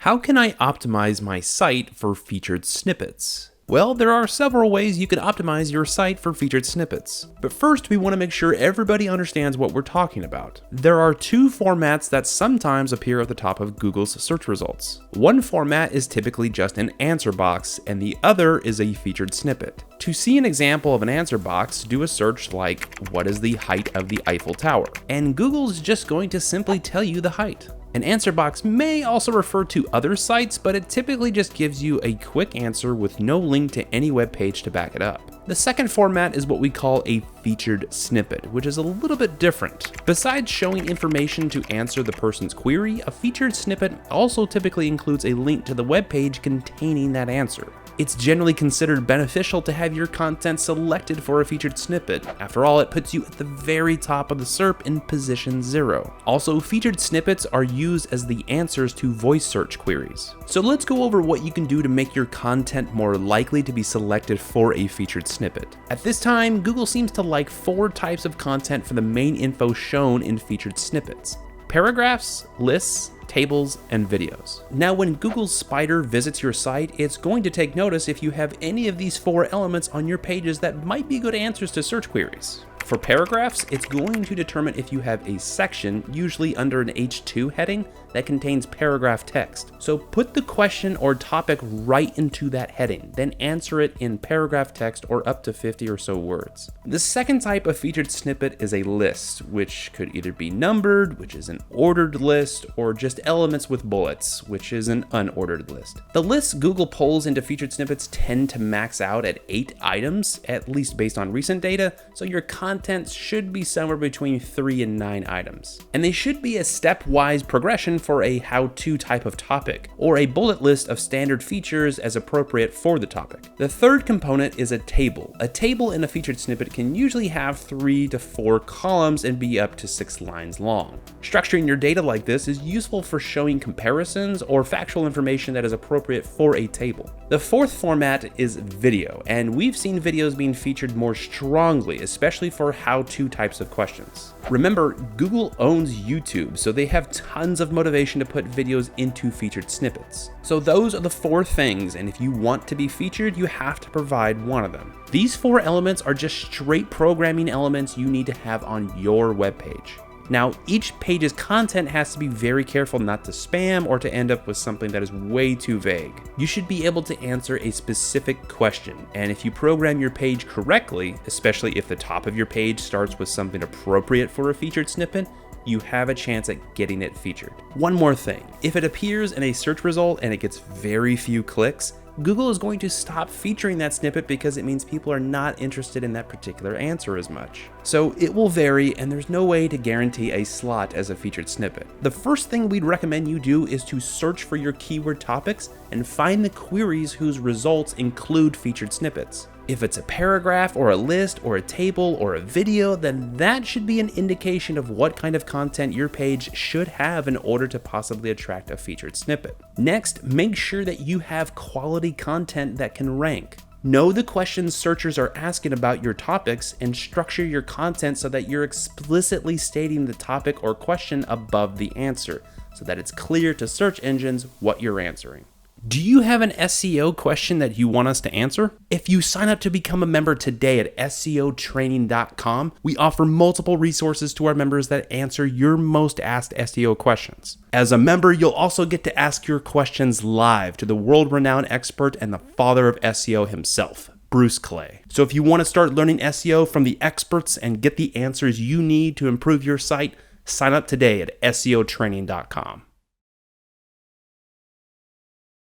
How can I optimize my site for featured snippets? Well, there are several ways you can optimize your site for featured snippets. But first, we want to make sure everybody understands what we're talking about. There are two formats that sometimes appear at the top of Google's search results. One format is typically just an answer box, and the other is a featured snippet. To see an example of an answer box, do a search like, what is the height of the Eiffel Tower? And Google's just going to simply tell you the height. An answer box may also refer to other sites, but it typically just gives you a quick answer with no link to any web page to back it up. The second format is what we call a featured snippet, which is a little bit different. Besides showing information to answer the person's query, a featured snippet also typically includes a link to the web page containing that answer. It's generally considered beneficial to have your content selected for a featured snippet. After all, it puts you at the very top of the SERP in position 0. Also, featured snippets are used as the answers to voice search queries. So let's go over what you can do to make your content more likely to be selected for a featured snippet. At this time, Google seems to like 4 types of content for the main info shown in featured snippets: paragraphs, lists, tables, and videos. Now, when Google's spider visits your site, it's going to take notice if you have any of these 4 elements on your pages that might be good answers to search queries. For paragraphs, it's going to determine if you have a section, usually under an H2 heading, that contains paragraph text. So put the question or topic right into that heading, then answer it in paragraph text or up to 50 or so words. The second type of featured snippet is a list, which could either be numbered, which is an ordered list, or just elements with bullets, which is an unordered list. The lists Google pulls into featured snippets tend to max out at 8 items, at least based on recent data, so your content should be somewhere between 3 and 9 items. And they should be a stepwise progression for a how-to type of topic, or a bullet list of standard features as appropriate for the topic. The third component is a table. A table in a featured snippet can usually have 3 to 4 columns and be up to 6 lines long. Structuring your data like this is useful for showing comparisons or factual information that is appropriate for a table. The fourth format is video, and we've seen videos being featured more strongly, especially for how-to types of questions. Remember, Google owns YouTube, so they have tons of motivation to put videos into featured snippets. So those are the 4 things, and if you want to be featured, you have to provide one of them. These 4 elements are just straight programming elements you need to have on your web page. Now, each page's content has to be very careful not to spam or to end up with something that is way too vague. You should be able to answer a specific question, and if you program your page correctly, especially if the top of your page starts with something appropriate for a featured snippet, you have a chance at getting it featured. One more thing, if it appears in a search result and it gets very few clicks, Google is going to stop featuring that snippet because it means people are not interested in that particular answer as much. So it will vary, and there's no way to guarantee a slot as a featured snippet. The first thing we'd recommend you do is to search for your keyword topics and find the queries whose results include featured snippets. If it's a paragraph or a list or a table or a video, then that should be an indication of what kind of content your page should have in order to possibly attract a featured snippet. Next, make sure that you have quality content that can rank. Know the questions searchers are asking about your topics and structure your content so that you're explicitly stating the topic or question above the answer, so that it's clear to search engines what you're answering. Do you have an SEO question that you want us to answer? If you sign up to become a member today at SEOtraining.com, we offer multiple resources to our members that answer your most asked SEO questions. As a member, you'll also get to ask your questions live to the world-renowned expert and the father of SEO himself, Bruce Clay. So if you want to start learning SEO from the experts and get the answers you need to improve your site, sign up today at SEOtraining.com.